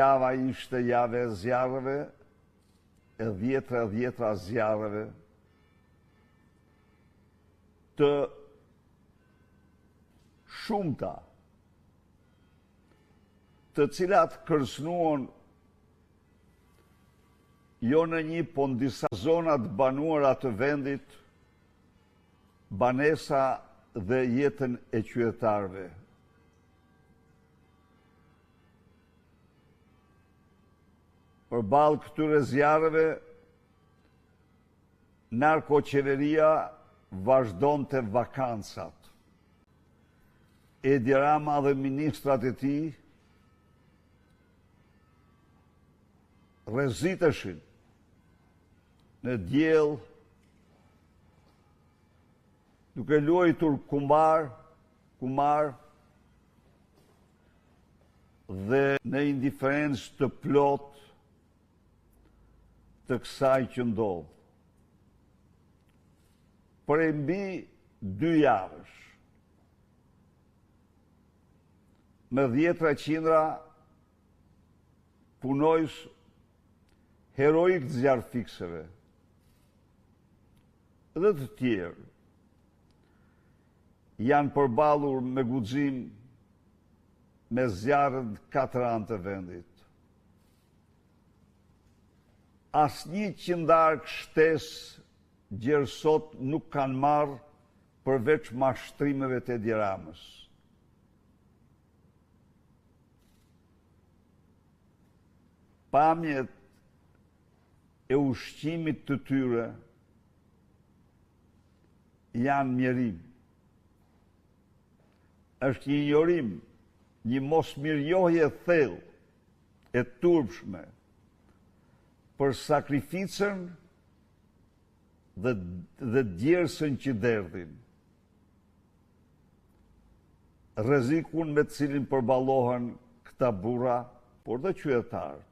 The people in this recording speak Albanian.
Java ishte jave e zjarreve, e dhjetra zjarreve, të shumta, të cilat kërcënuan jo në një, po në disa zonat banuara të vendit, banesa dhe jetën e qytetarëve. Përballë këtyre zjarreve, narkoqeveria vazhdonte vakancat. Edi Rama dhe ministrat e tij rreziteshin në diell, duke luajtur kumar dhe në indiferencë të plot të kësaj që ndodh. Por e mbi 2 javësh, me 10 qindra punojës heroik të zjarrfikseve dhe të tjerë janë përballur me guxim me zjarrën 4 anë të vendit. Asnjë qindark shtesë gjerë sot nuk kanë marrë përveç mashtrimeve të Edi Ramës. Pamjet e ushqimit të tyre janë mjerim. Është një njorim, një mosmirnjohje thellë e turpshme për sakrificën dhe djersën që derdhin. Rrezikun me të cilin përballohen këta burra, por dhe qytetarët.